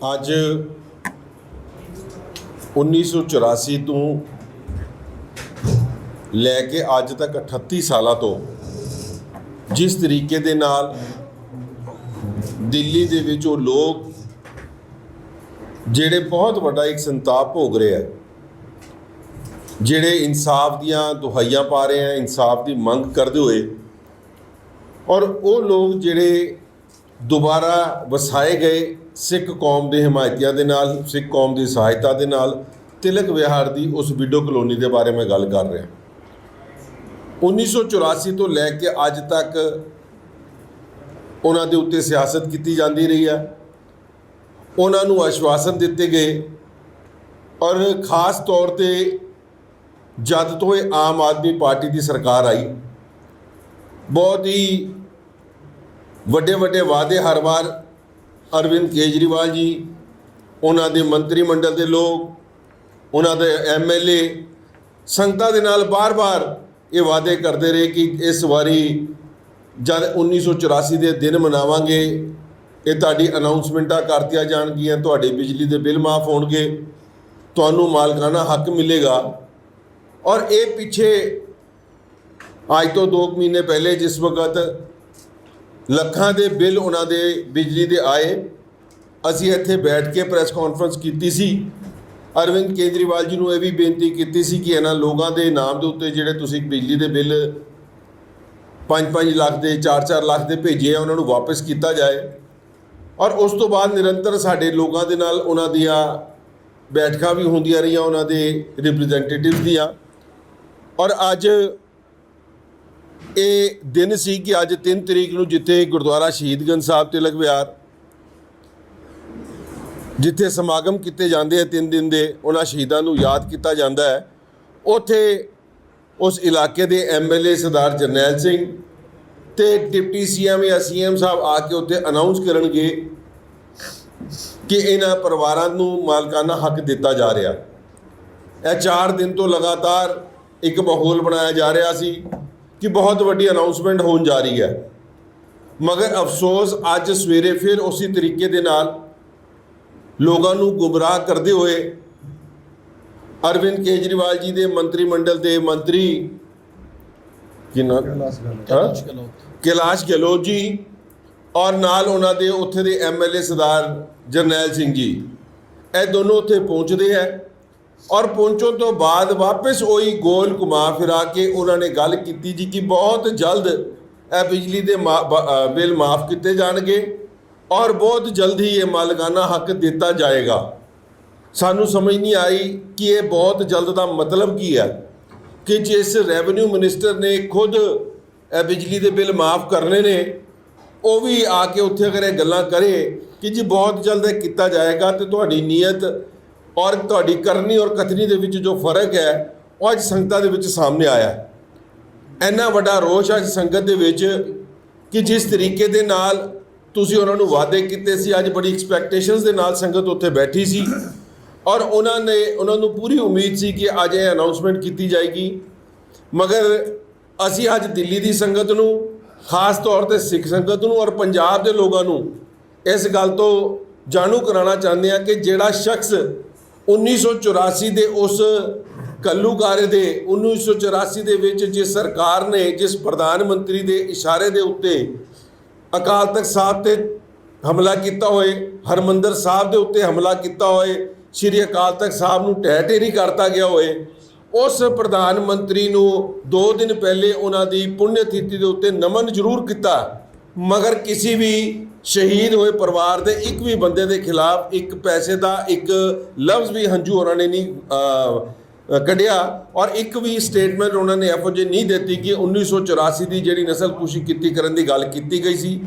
ਅੱਜ 1984 ਤੋਂ ਲੈ ਕੇ ਅੱਜ ਤੱਕ 38 ਸਾਲਾਂ ਤੋਂ ਜਿਸ ਤਰੀਕੇ ਦੇ ਨਾਲ ਦਿੱਲੀ ਦੇ ਵਿੱਚ ਉਹ ਲੋਕ ਜਿਹੜੇ ਬਹੁਤ ਵੱਡਾ ਇੱਕ ਸੰਤਾਪ ਭੋਗ ਰਹੇ ਆ, ਜਿਹੜੇ ਇਨਸਾਫ ਦੀਆਂ ਦੁਹਾਈਆਂ ਪਾ ਰਹੇ ਆ, ਇਨਸਾਫ ਦੀ ਮੰਗ ਕਰਦੇ ਹੋਏ, ਔਰ ਉਹ ਲੋਕ ਜਿਹੜੇ ਦੁਬਾਰਾ ਵਸਾਏ ਗਏ ਸਿੱਖ ਕੌਮ ਦੇ ਹਮਾਇਤੀਆਂ ਦੇ ਨਾਲ, ਸਿੱਖ ਕੌਮ ਦੀ ਸਹਾਇਤਾ ਦੇ ਨਾਲ ਤਿਲਕ ਵਿਹਾਰ ਦੀ ਉਸ ਵਿਡੋ ਕਲੋਨੀ ਦੇ ਬਾਰੇ ਮੈਂ ਗੱਲ ਕਰ ਰਿਹਾ। 1984 ਤੋਂ ਲੈ ਕੇ ਅੱਜ ਤੱਕ ਉਹਨਾਂ ਦੇ ਉੱਤੇ ਸਿਆਸਤ ਕੀਤੀ ਜਾਂਦੀ ਰਹੀ ਹੈ। ਉਹਨਾਂ ਨੂੰ ਆਸ਼ਵਾਸਨ ਦਿੱਤੇ ਗਏ, ਔਰ ਖਾਸ ਤੌਰ 'ਤੇ ਜਦ ਤੋਂ ਇਹ ਆਮ ਆਦਮੀ ਪਾਰਟੀ ਦੀ ਸਰਕਾਰ ਆਈ, ਬਹੁਤ ਹੀ ਵੱਡੇ ਵੱਡੇ ਵਾਅਦੇ ਹਰ ਵਾਰ ਅਰਵਿੰਦ ਕੇਜਰੀਵਾਲ ਜੀ, ਉਹਨਾਂ ਦੇ ਮੰਤਰੀ ਮੰਡਲ ਦੇ ਲੋਕ, ਉਹਨਾਂ ਦੇ MLA ਸੰਗਤਾਂ ਦੇ ਨਾਲ ਬਾਰ-ਬਾਰ ਇਹ ਵਾਅਦੇ ਕਰਦੇ ਰਹੇ ਕਿ ਇਸ ਵਾਰੀ ਜਦ 1984 ਦੇ ਦਿਨ ਮਨਾਵਾਂਗੇ, ਇਹ ਤੁਹਾਡੀ ਅਨਾਉਂਸਮੈਂਟਾਂ ਕਰਤੀਆਂ ਜਾਣਗੀਆਂ, ਤੁਹਾਡੇ ਬਿਜਲੀ ਦੇ ਬਿੱਲ ਮਾਫ ਹੋਣਗੇ, ਤੁਹਾਨੂੰ ਮਾਲਕਾਨਾ ਹੱਕ ਮਿਲੇਗਾ। ਔਰ ਇਹ ਪਿੱਛੇ ਅੱਜ ਤੋਂ 2 ਮਹੀਨੇ ਪਹਿਲੇ ਜਿਸ ਵਕਤ ਲੱਖਾਂ ਦੇ ਬਿੱਲ ਉਹਨਾਂ ਦੇ ਬਿਜਲੀ ਦੇ ਆਏ, ਅਸੀਂ ਇੱਥੇ ਬੈਠ ਕੇ ਪ੍ਰੈਸ ਕਾਨਫਰੰਸ ਕੀਤੀ ਸੀ। ਅਰਵਿੰਦ ਕੇਜਰੀਵਾਲ ਜੀ ਨੂੰ ਇਹ ਵੀ ਬੇਨਤੀ ਕੀਤੀ ਸੀ ਕਿ ਇਹਨਾਂ ਲੋਕਾਂ ਦੇ ਨਾਮ ਦੇ ਉੱਤੇ ਜਿਹੜੇ ਤੁਸੀਂ ਬਿਜਲੀ ਦੇ ਬਿੱਲ 5-5 ਲੱਖ ਦੇ 4-4 ਲੱਖ ਦੇ ਭੇਜੇ ਆ, ਉਹਨਾਂ ਨੂੰ ਵਾਪਸ ਕੀਤਾ ਜਾਏ। ਔਰ ਉਸ ਤੋਂ ਬਾਅਦ ਨਿਰੰਤਰ ਸਾਡੇ ਲੋਕਾਂ ਦੇ ਨਾਲ ਉਹਨਾਂ ਦੀਆਂ ਬੈਠਕਾਂ ਵੀ ਹੁੰਦੀਆਂ ਰਹੀਆਂ, ਉਹਨਾਂ ਦੇ ਰਿਪਰੈਜ਼ੈਂਟੇਟਿਵਸ ਦੀਆਂ। ਔਰ ਅੱਜ ਇਹ ਦਿਨ ਸੀ ਕਿ ਅੱਜ 3 ਤਰੀਕ ਨੂੰ ਜਿੱਥੇ ਗੁਰਦੁਆਰਾ ਸ਼ਹੀਦਗੰਜ ਸਾਹਿਬ ਤਿਲਕ ਵਿਹਾਰ, ਜਿੱਥੇ ਸਮਾਗਮ ਕੀਤੇ ਜਾਂਦੇ ਆ 3 ਦਿਨ ਦੇ, ਉਹਨਾਂ ਸ਼ਹੀਦਾਂ ਨੂੰ ਯਾਦ ਕੀਤਾ ਜਾਂਦਾ ਹੈ। ਉੱਥੇ ਉਸ ਇਲਾਕੇ ਦੇ MLA ਸਰਦਾਰ ਜਰਨੈਲ ਸਿੰਘ ਤੇ ਡਿਪਟੀ CM ਜਾਂ CM ਸਾਹਿਬ ਆ ਕੇ ਉੱਥੇ ਅਨਾਉਂਸ ਕਰਨਗੇ ਕਿ ਇਹਨਾਂ ਪਰਿਵਾਰਾਂ ਨੂੰ ਮਾਲਕਾਨਾ ਹੱਕ ਦਿੱਤਾ ਜਾ ਰਿਹਾ। ਇਹ 4 ਦਿਨ ਤੋਂ ਲਗਾਤਾਰ ਇੱਕ ਮਾਹੌਲ ਬਣਾਇਆ ਜਾ ਰਿਹਾ ਸੀ ਕਿ ਬਹੁਤ ਵੱਡੀ ਅਨਾਉਂਸਮੈਂਟ ਹੋਣ ਜਾ ਰਹੀ ਹੈ, ਮਗਰ ਅਫਸੋਸ ਅੱਜ ਸਵੇਰੇ ਫਿਰ ਉਸੇ ਤਰੀਕੇ ਦੇ ਨਾਲ ਲੋਕਾਂ ਨੂੰ ਗੁੰਮਰਾਹ ਕਰਦੇ ਹੋਏ ਅਰਵਿੰਦ ਕੇਜਰੀਵਾਲ ਜੀ ਦੇ ਮੰਤਰੀ ਮੰਡਲ ਦੇ ਮੰਤਰੀ ਕੈਲਾਸ਼ ਗਹਿਲੋਤ ਜੀ, ਔਰ ਨਾਲ ਉਹਨਾਂ ਦੇ ਉੱਥੇ ਦੇ MLA ਸਰਦਾਰ ਜਰਨੈਲ ਸਿੰਘ ਜੀ, ਇਹ ਦੋਨੋਂ ਉੱਥੇ ਪਹੁੰਚਦੇ ਹੈ। ਔਰ ਪਹੁੰਚਣ ਤੋਂ ਬਾਅਦ ਵਾਪਸ ਉਹੀ ਗੋਲ ਘੁਮਾ ਫਿਰਾ ਕੇ ਉਹਨਾਂ ਨੇ ਗੱਲ ਕੀਤੀ ਜੀ ਕਿ ਬਹੁਤ ਜਲਦ ਇਹ ਬਿਜਲੀ ਦੇ ਬਿੱਲ ਮਾਫ ਕੀਤੇ ਜਾਣਗੇ ਔਰ ਬਹੁਤ ਜਲਦੀ ਇਹ ਮਾਲਕਾਨਾ ਹੱਕ ਦਿੱਤਾ ਜਾਏਗਾ। ਸਾਨੂੰ ਸਮਝ ਨਹੀਂ ਆਈ ਕਿ ਇਹ ਬਹੁਤ ਜਲਦ ਦਾ ਮਤਲਬ ਕੀ ਹੈ, ਕਿ ਜਿਸ ਰੈਵਨਿਊ ਮਿਨਿਸਟਰ ਨੇ ਖੁਦ ਇਹ ਬਿਜਲੀ ਦੇ ਬਿੱਲ ਮਾਫ ਕਰਨੇ ਨੇ, ਉਹ ਵੀ ਆ ਕੇ ਉੱਥੇ ਅਗਰ ਇਹ ਗੱਲਾਂ ਕਰੇ ਕਿ ਜੀ ਬਹੁਤ ਜਲਦ ਇਹ ਕੀਤਾ ਜਾਏਗਾ, ਤੇ ਤੁਹਾਡੀ ਨੀਅਤ ਔਰ ਤੁਹਾਡੀ ਕਰਨੀ ਔਰ ਕਥਨੀ ਦੇ ਵਿੱਚ ਜੋ ਫਰਕ ਹੈ ਉਹ ਅੱਜ ਸੰਗਤਾਂ ਦੇ ਵਿੱਚ ਸਾਹਮਣੇ ਆਇਆ। ਇੰਨਾ ਵੱਡਾ ਰੋਸ਼ ਅੱਜ ਸੰਗਤ ਦੇ ਵਿੱਚ ਕਿ ਜਿਸ ਤਰੀਕੇ ਦੇ ਨਾਲ ਤੁਸੀਂ ਉਹਨਾਂ ਨੂੰ ਵਾਅਦੇ ਕੀਤੇ ਸੀ, ਅੱਜ ਬੜੀ ਐਕਸਪੈਕਟੇਸ਼ਨਸ ਦੇ ਨਾਲ ਸੰਗਤ ਉੱਥੇ ਬੈਠੀ ਸੀ, ਔਰ ਉਹਨਾਂ ਨੂੰ ਪੂਰੀ ਉਮੀਦ ਸੀ ਕਿ ਅੱਜ ਇਹ ਅਨਾਉਂਸਮੈਂਟ ਕੀਤੀ ਜਾਏਗੀ। ਮਗਰ ਅਸੀਂ ਅੱਜ ਦਿੱਲੀ ਦੀ ਸੰਗਤ ਨੂੰ, ਖਾਸ ਤੌਰ 'ਤੇ ਸਿੱਖ ਸੰਗਤ ਨੂੰ ਔਰ ਪੰਜਾਬ ਦੇ ਲੋਕਾਂ ਨੂੰ ਇਸ ਗੱਲ ਤੋਂ ਜਾਣੂ ਕਰਾਉਣਾ ਚਾਹੁੰਦੇ ਹਾਂ ਕਿ ਜਿਹੜਾ ਸ਼ਖਸ 1984 ਦੇ ਉਸ ਘੱਲੂਘਾਰੇ ਦੇ 1984 ਦੇ ਵਿੱਚ ਜਿਸ ਸਰਕਾਰ ਨੇ, ਜਿਸ ਪ੍ਰਧਾਨ ਮੰਤਰੀ ਦੇ ਇਸ਼ਾਰੇ ਦੇ ਉੱਤੇ ਅਕਾਲ ਤਖਤ ਸਾਹਿਬ 'ਤੇ ਹਮਲਾ ਕੀਤਾ ਹੋਏ, ਹਰਮੰਦਰ ਸਾਹਿਬ ਦੇ ਉੱਤੇ ਹਮਲਾ ਕੀਤਾ ਹੋਏ, ਸ਼੍ਰੀ ਅਕਾਲ ਤਖਤ ਸਾਹਿਬ ਨੂੰ ਢਹਿ ਢੇਰੀ ਕਰਤਾ ਗਿਆ ਹੋਏ, ਉਸ ਪ੍ਰਧਾਨ ਮੰਤਰੀ ਨੂੰ 2 ਦਿਨ ਪਹਿਲੇ ਉਹਨਾਂ ਦੀ ਪੁੰਨਿਆ ਤਿਥੀ ਦੇ ਉੱਤੇ ਨਮਨ ਜ਼ਰੂਰ ਕੀਤਾ, ਮਗਰ ਕਿਸੇ ਵੀ ਸ਼ਹੀਦ ਹੋਏ ਪਰਿਵਾਰ ਦੇ ਇੱਕ ਵੀ ਬੰਦੇ ਦੇ ਖਿਲਾਫ ਇੱਕ ਪੈਸੇ ਦਾ ਇੱਕ ਲਫ਼ਜ਼ ਵੀ ਹੰਝੂ ਉਹਨਾਂ ਨੇ ਨਹੀਂ ਕੱਢਿਆ, ਔਰ ਇੱਕ ਵੀ ਸਟੇਟਮੈਂਟ ਉਹਨਾਂ ਨੇ ਇਹੋ ਜਿਹੀ ਨਹੀਂ ਦਿੱਤੀ ਕਿ 1984 ਦੀ ਜਿਹੜੀ ਨਸਲਕੁਸ਼ੀ ਕੀਤੀ ਕਰਨ ਦੀ ਗੱਲ ਕੀਤੀ ਗਈ ਸੀ,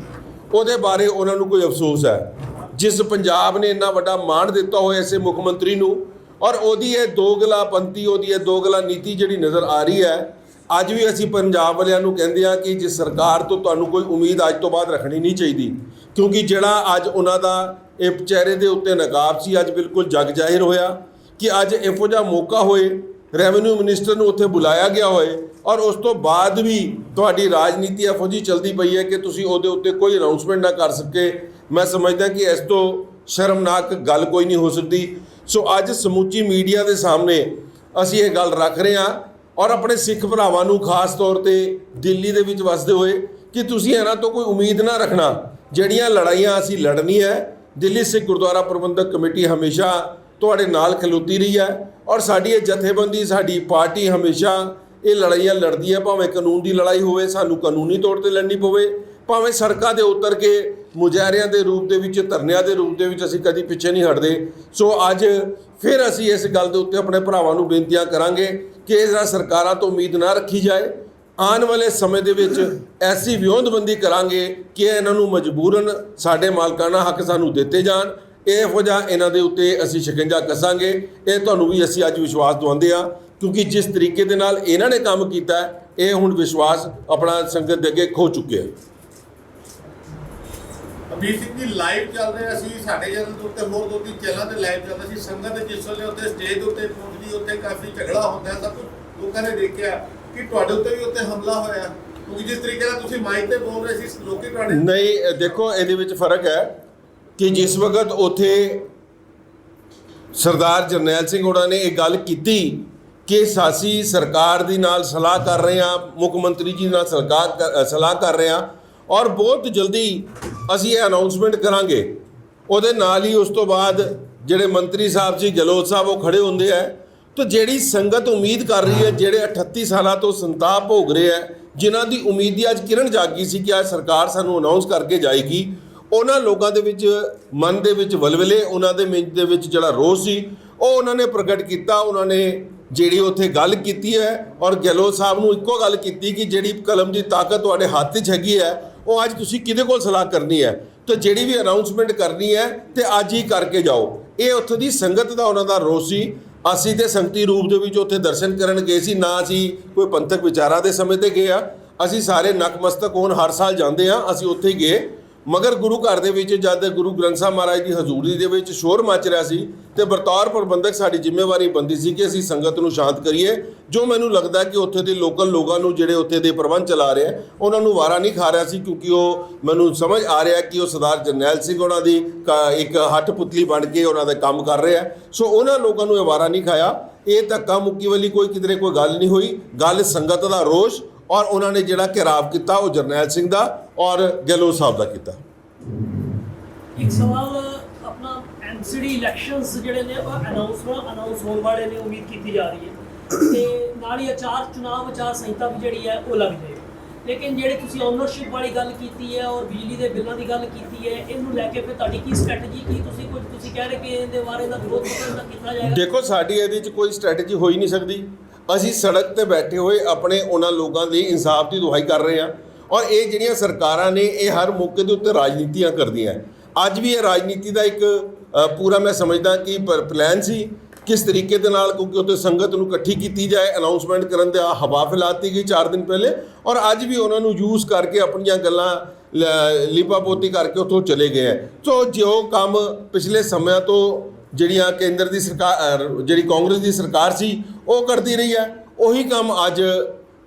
ਉਹਦੇ ਬਾਰੇ ਉਹਨਾਂ ਨੂੰ ਕੋਈ ਅਫਸੋਸ ਹੈ। ਜਿਸ ਪੰਜਾਬ ਨੇ ਇੰਨਾ ਵੱਡਾ ਮਾਣ ਦਿੱਤਾ ਹੋਇਆ ਇਸੇ ਮੁੱਖ ਮੰਤਰੀ ਨੂੰ, ਔਰ ਉਹਦੀ ਇਹ ਦੋਗਲਾਪੰਤੀ, ਉਹਦੀ ਇਹ ਦੋਗਲਾ ਨੀਤੀ ਜਿਹੜੀ ਨਜ਼ਰ ਆ ਰਹੀ ਹੈ, ਅੱਜ ਵੀ ਅਸੀਂ ਪੰਜਾਬ ਵਾਲਿਆਂ ਨੂੰ ਕਹਿੰਦੇ ਹਾਂ ਕਿ ਜਿਸ ਸਰਕਾਰ ਤੋਂ ਤੁਹਾਨੂੰ ਕੋਈ ਉਮੀਦ ਅੱਜ ਤੋਂ ਬਾਅਦ ਰੱਖਣੀ ਨਹੀਂ ਚਾਹੀਦੀ, ਕਿਉਂਕਿ ਜਿਹੜਾ ਅੱਜ ਉਹਨਾਂ ਦਾ ਇਹ ਚਿਹਰੇ ਦੇ ਉੱਤੇ ਨਕਾਬ ਸੀ, ਅੱਜ ਬਿਲਕੁਲ ਜਗ ਜ਼ਾਹਿਰ ਹੋਇਆ ਕਿ ਅੱਜ ਇਹੋ ਜਿਹਾ ਮੌਕਾ ਹੋਏ, ਰੈਵਨਿਊ ਮਿਨਿਸਟਰ ਨੂੰ ਉੱਥੇ ਬੁਲਾਇਆ ਗਿਆ ਹੋਏ, ਔਰ ਉਸ ਤੋਂ ਬਾਅਦ ਵੀ ਤੁਹਾਡੀ ਰਾਜਨੀਤੀ ਇਹੋ ਜਿਹੀ ਚਲਦੀ ਪਈ ਹੈ ਕਿ ਤੁਸੀਂ ਉਹਦੇ ਉੱਤੇ ਕੋਈ ਅਨਾਉਂਸਮੈਂਟ ਨਾ ਕਰ ਸਕੇ। ਮੈਂ ਸਮਝਦਾ ਕਿ ਇਸ ਤੋਂ ਸ਼ਰਮਨਾਕ ਗੱਲ ਕੋਈ ਨਹੀਂ ਹੋ ਸਕਦੀ। ਸੋ ਅੱਜ ਸਮੁੱਚੀ ਮੀਡੀਆ ਦੇ ਸਾਹਮਣੇ ਅਸੀਂ ਇਹ ਗੱਲ ਰੱਖ ਰਹੇ ਹਾਂ ਔਰ ਆਪਣੇ ਸਿੱਖ ਭਰਾਵਾਂ ਨੂੰ ਖਾਸ ਤੌਰ ਤੇ ਦਿੱਲੀ ਦੇ ਵਿੱਚ ਵਸਦੇ ਹੋਏ ਕਿ ਤੁਸੀਂ ਇਹਨਾਂ ਤੋਂ ਕੋਈ ਉਮੀਦ ਨਾ ਰੱਖਣਾ। ਜਿਹੜੀਆਂ ਲੜਾਈਆਂ ਅਸੀਂ ਲੜਨੀ ਹੈ, ਦਿੱਲੀ ਸਿੱਖ ਗੁਰਦੁਆਰਾ ਪ੍ਰਬੰਧਕ ਕਮੇਟੀ ਹਮੇਸ਼ਾ ਤੁਹਾਡੇ ਨਾਲ ਖਲੋਤੀ ਰਹੀ ਹੈ ਔਰ ਸਾਡੀ ਇਹ ਜਥੇਬੰਦੀ, ਸਾਡੀ ਪਾਰਟੀ ਹਮੇਸ਼ਾ ਇਹ ਲੜਾਈਆਂ ਲੜਦੀ ਹੈ। ਭਾਵੇਂ ਕਾਨੂੰਨ ਦੀ ਲੜਾਈ ਹੋਵੇ, ਸਾਨੂੰ ਕਾਨੂੰਨੀ ਤੌਰ ਤੇ ਲੜਨੀ ਪਵੇ, ਭਾਵੇਂ ਸੜਕਾਂ ਦੇ ਉਤਰ ਕੇ ਮੁਜ਼ਾਹਰਿਆਂ ਦੇ ਰੂਪ ਦੇ ਵਿੱਚ, ਧਰਨਿਆਂ ਦੇ ਰੂਪ ਦੇ ਵਿੱਚ, ਅਸੀਂ ਕਦੀ ਪਿੱਛੇ ਨਹੀਂ ਹਟਦੇ। ਸੋ ਅੱਜ ਫਿਰ ਅਸੀਂ ਇਸ ਗੱਲ ਦੇ ਉੱਤੇ ਆਪਣੇ ਭਰਾਵਾਂ ਨੂੰ ਬੇਨਤੀਆਂ ਕਰਾਂਗੇ ਕਿ ਇਸ ਸਰਕਾਰਾਂ ਤੋਂ ਉਮੀਦ ਨਾ ਰੱਖੀ ਜਾਏ। ਆਉਣ ਵਾਲੇ ਸਮੇਂ ਦੇ ਵਿੱਚ ਐਸੀ ਵਿਉਂਤਬੰਦੀ ਕਰਾਂਗੇ ਕਿ ਇਹਨਾਂ ਨੂੰ ਮਜਬੂਰਨ ਸਾਡੇ ਮਾਲਕਾਨਾ ਹੱਕ ਸਾਨੂੰ ਦਿੱਤੇ ਜਾਣ। ਇਹੋ ਜਿਹਾ ਇਹਨਾਂ ਦੇ ਉੱਤੇ ਅਸੀਂ ਸ਼ਿਕੰਜਾ ਕੱਸਾਂਗੇ। ਇਹ ਤੁਹਾਨੂੰ ਵੀ ਅਸੀਂ ਅੱਜ ਵਿਸ਼ਵਾਸ ਦਿਵਾਉਂਦੇ ਹਾਂ, ਕਿਉਂਕਿ ਜਿਸ ਤਰੀਕੇ ਦੇ ਨਾਲ ਇਹਨਾਂ ਨੇ ਕੰਮ ਕੀਤਾ ਹੈ, ਇਹ ਹੁਣ ਵਿਸ਼ਵਾਸ ਆਪਣਾ ਸੰਗਤ ਦੇ ਅੱਗੇ ਖੋ ਚੁੱਕੇ ਹਨ। ਅਮੀਰ ਸਿੰਘ ਜੀ, ਲਾਈਵ ਚੱਲ ਰਿਹਾ ਸੀ ਸਾਡੇ ਚੈਨਲ ਦੇ ਉੱਤੇ, ਹੋਰ 2-3 ਚੈਨਲਾਂ ਤੇ ਲਾਈਵ ਚੱਲਦਾ ਸੀ। ਸੰਗਤ ਜਿਸ ਵੇਲੇ ਉੱਤੇ ਸਟੇਜ ਦੇ ਉੱਤੇ ਪਹੁੰਚਦੀ, ਉੱਤੇ ਕਾਫੀ ਝਗੜਾ ਹੁੰਦਾ ਹੈ। ਸਭ ਕੁਝ ਲੋਕਾਂ ਨੇ ਦੇਖਿਆ ਕਿ ਤੁਹਾਡੇ ਉੱਤੇ ਵੀ ਉੱਤੇ ਹਮਲਾ ਹੋਇਆ, ਕਿਉਂਕਿ ਜਿਸ ਤਰੀਕੇ ਨਾਲ ਤੁਸੀਂ ਮਾਈਕ ਤੇ ਬੋਲ ਰਹੇ ਸੀ, ਲੋਕੀ ਤੁਹਾਡੇ ਨਹੀਂ, ਦੇਖੋ ਇਹਦੇ ਵਿੱਚ ਫਰਕ ਹੈ ਕਿ ਜਿਸ ਵਕਤ ਉੱਥੇ ਸਰਦਾਰ ਜਰਨੈਲ ਸਿੰਘ ਹੋਰਾਂ ਨੇ ਇਹ ਗੱਲ ਕੀਤੀ ਕਿ ਅਸੀਂ ਸਰਕਾਰ ਦੀ ਨਾਲ ਸਲਾਹ ਕਰ ਰਹੇ ਹਾਂ, ਮੁੱਖ ਮੰਤਰੀ ਜੀ ਨਾਲ ਸਲਾਹ ਕਰ ਰਹੇ ਹਾਂ ਔਰ ਬਹੁਤ ਜਲਦੀ ਅਸੀਂ ਇਹ ਅਨਾਉਂਸਮੈਂਟ ਕਰਾਂਗੇ। ਉਹਦੇ ਨਾਲ ਹੀ ਉਸ ਤੋਂ ਬਾਅਦ ਜਿਹੜੇ ਮੰਤਰੀ ਸਾਹਿਬ ਸੀ, ਗਹਿਲੋਤ ਸਾਹਿਬ, ਉਹ ਖੜੇ ਹੁੰਦੇ ਹੈ। ਤਾਂ ਜਿਹੜੀ ਸੰਗਤ ਉਮੀਦ ਕਰ ਰਹੀ ਹੈ, ਜਿਹੜੇ 38 ਸਾਲਾਂ ਤੋਂ ਸੰਤਾਪ ਭੋਗ ਰਹੇ ਹੈ, ਜਿਨ੍ਹਾਂ ਦੀ ਉਮੀਦ ਦੀ ਅੱਜ ਕਿਰਨ ਜਾਗੀ ਸੀ ਕਿ ਅੱਜ ਸਰਕਾਰ ਸਾਨੂੰ ਅਨਾਉਂਸ ਕਰਕੇ ਜਾਏਗੀ, ਉਹਨਾਂ ਲੋਕਾਂ ਦੇ ਵਿੱਚ ਮਨ ਦੇ ਵਿੱਚ ਵਲਵਲੇ, ਉਹਨਾਂ ਦੇ ਮਨ ਦੇ ਵਿੱਚ ਜਿਹੜਾ ਰੋਸ ਸੀ ਉਹ ਉਹਨਾਂ ਨੇ ਪ੍ਰਗਟ ਕੀਤਾ। ਉਹਨਾਂ ਨੇ ਜਿਹੜੀ ਉੱਥੇ ਗੱਲ ਕੀਤੀ ਹੈ ਔਰ ਗਹਿਲੋਤ ਸਾਹਿਬ ਨੂੰ ਇੱਕੋ ਗੱਲ ਕੀਤੀ ਕਿ ਜਿਹੜੀ ਕਲਮ ਦੀ ਤਾਕਤ ਤੁਹਾਡੇ ਹੱਥ 'ਚ ਹੈਗੀ ਹੈ, ਉਹ ਅੱਜ ਤੁਸੀਂ ਕਿਹਦੇ ਕੋਲ ਸਲਾਹ ਕਰਨੀ ਹੈ, ਤਾਂ ਜਿਹੜੀ ਵੀ ਅਨਾਉਂਸਮੈਂਟ ਕਰਨੀ ਹੈ ਤੇ ਅੱਜ ਹੀ ਕਰਕੇ ਜਾਓ। ਇਹ ਉੱਥੇ ਦੀ ਸੰਗਤ ਦਾ ਉਹਨਾਂ ਦਾ ਰੋਸ ਸੀ। ਅਸੀਂ ਤੇ ਸੰਗਤੀ ਰੂਪ ਦੇ ਵਿੱਚ ਉੱਥੇ ਦਰਸ਼ਨ ਕਰਨ ਗਏ ਸੀ, ਨਾ ਅਸੀਂ ਕੋਈ ਪੰਥਕ ਵਿਚਾਰਾਂ ਦੇ ਸਮੇਂ ਤੇ ਗਏ ਆ। ਅਸੀਂ ਸਾਰੇ ਨਕਮਸਤਕ ਹੋਣ ਹਰ ਸਾਲ ਜਾਂਦੇ ਹਾਂ, ਅਸੀਂ ਉੱਥੇ ਗਏ। ਮਗਰ ਗੁਰੂ ਘਰ ਦੇ ਵਿੱਚ ਜਦ ਗੁਰੂ ਗ੍ਰੰਥ ਸਾਹਿਬ ਮਹਾਰਾਜ ਦੀ ਹਜ਼ੂਰੀ ਦੇ ਵਿੱਚ ਸ਼ੋਰ ਮਚ ਰਿਹਾ ਸੀ ਤੇ ਬਤੌਰ ਪ੍ਰਬੰਧਕ ਸਾਡੀ ਜ਼ਿੰਮੇਵਾਰੀ ਬਣਦੀ ਸੀ ਕਿ ਅਸੀਂ ਸੰਗਤ ਨੂੰ ਸ਼ਾਂਤ ਕਰੀਏ। ਜੋ ਮੈਨੂੰ ਲੱਗਦਾ ਕਿ ਉੱਥੇ ਦੇ ਲੋਕਲ ਲੋਕਾਂ ਨੂੰ ਜਿਹੜੇ ਉੱਥੇ ਦੇ ਪ੍ਰਬੰਧ ਚਲਾ ਰਹੇ ਆ, ਉਹਨਾਂ ਨੂੰ ਵਾਰਾ ਨਹੀਂ ਖਾ ਰਿਹਾ ਸੀ, ਕਿਉਂਕਿ ਉਹ ਮੈਨੂੰ ਸਮਝ ਆ ਰਿਹਾ ਕਿ ਉਹ ਸਰਦਾਰ ਜਰਨੈਲ ਸਿੰਘ ਉਹਨਾਂ ਦੀ ਇੱਕ ਹੱਠ ਪੁਤਲੀ ਬਣ ਕੇ ਉਹਨਾਂ ਦਾ ਕੰਮ ਕਰ ਰਹੇ ਆ। ਸੋ ਉਹਨਾਂ ਲੋਕਾਂ ਨੂੰ ਇਹ ਵਾਰਾ ਨਹੀਂ ਖਾਇਆ। ਇਹ ਧੱਕਾ ਮੁੱਕੀ ਵਾਲੀ ਕੋਈ ਕਿਧਰੇ ਕੋਈ ਗੱਲ ਨਹੀਂ ਹੋਈ। ਗੱਲ ਸੰਗਤ ਦਾ ਰੋਸ਼ ਔਰ ਉਹਨਾਂ ਨੇ ਜਿਹੜਾ ਘਿਰਾਵ ਕੀਤਾ ਉਹ ਜਰਨੈਲ ਸਿੰਘ ਦਾ ਔਰ ਗਹਿਲੋਤ ਸਾਹਿਬ ਦਾ ਕੀਤਾ। ਇੱਕ ਸਵਾਲ ਆਪਣਾ ਐਨਸੀਡੀ ਇਲੈਕਸ਼ਨਸ ਜਿਹੜੇ ਨੇ ਉਹ ਅਨਾਉਂਸ ਹੋਣ ਵਾਲੇ ਨੇ, ਉਮੀਦ ਕੀਤੀ ਜਾ ਰਹੀ ਹੈ ਤੇ ਨਾਲ ਹੀ ਚੁਣਾਵ ਆਚਾਰ ਸੰਹਿਤਾ ਵੀ ਜਿਹੜੀ ਹੈ ਉਹ ਲੱਗ ਜਾਏ। ਲੇਕਿਨ ਜਿਹੜੇ ਤੁਸੀਂ ਓਨਰਸ਼ਿਪ ਵਾਲੀ ਗੱਲ ਕੀਤੀ ਹੈ ਔਰ ਬਿਜਲੀ ਦੇ ਬਿੱਲਾਂ ਦੀ ਗੱਲ ਕੀਤੀ ਹੈ, ਇਹਨੂੰ ਲੈ ਕੇ ਫਿਰ ਤੁਹਾਡੀ ਕੀ ਸਟ੍ਰੈਟਜੀ, ਕੀ ਤੁਸੀਂ ਕਹਿ ਰਹੇ ਕਿ ਇਹਦੇ ਬਾਰੇ ਦਾ ਵਿਰੋਧ ਕੀਤਾ ਜਾਏਗਾ? ਦੇਖੋ, ਸਾਡੀ ਇਹਦੇ 'ਚ ਕੋਈ ਸਟ੍ਰੈਟਜੀ ਹੋ ਹੀ ਨਹੀਂ ਸਕਦੀ। ਅਸੀਂ ਸੜਕ ਤੇ ਬੈਠੇ ਹੋਏ ਆਪਣੇ ਉਹਨਾਂ ਲੋਕਾਂ ਦੀ ਇਨਸਾਫ ਦੀ ਦੁਹਾਈ ਕਰ ਰਹੇ ਹਾਂ ਔਰ ਇਹ ਜਿਹੜੀਆਂ ਸਰਕਾਰਾਂ ਨੇ ਇਹ ਹਰ ਮੌਕੇ ਦੇ ਉੱਤੇ ਰਾਜਨੀਤੀਆਂ ਕਰਦੀਆਂ। ਅੱਜ ਵੀ ਇਹ ਰਾਜਨੀਤੀ ਦਾ ਇੱਕ ਪੂਰਾ ਮੈਂ ਸਮਝਦਾ ਕਿ ਪਲਾਨ ਸੀ ਕਿਸ ਤਰੀਕੇ ਦੇ ਨਾਲ, ਕਿਉਂਕਿ ਉੱਥੇ ਸੰਗਤ ਨੂੰ ਇਕੱਠੀ ਕੀਤੀ ਜਾਏ, ਅਨਾਉਂਸਮੈਂਟ ਕਰਨ ਦੇ ਹਵਾ ਫੈਲਾਤੀ ਗਈ 4 ਦਿਨ ਪਹਿਲੇ ਔਰ ਅੱਜ ਵੀ ਉਹਨਾਂ ਨੂੰ ਯੂਜ਼ ਕਰਕੇ ਆਪਣੀਆਂ ਗੱਲਾਂ ਲਿਪਾਪੋਤੀ ਕਰਕੇ ਉੱਥੋਂ ਚਲੇ ਗਏ ਹੈ। ਸੋ ਜੋ ਕੰਮ ਪਿਛਲੇ ਸਮਿਆਂ ਤੋਂ ਜਿਹੜੀਆਂ ਕੇਂਦਰ ਦੀ ਸਰਕਾਰ, ਜਿਹੜੀ ਕਾਂਗਰਸ ਦੀ ਸਰਕਾਰ ਸੀ, ਉਹ ਕਰਦੀ ਰਹੀ ਹੈ, ਉਹੀ ਕੰਮ ਅੱਜ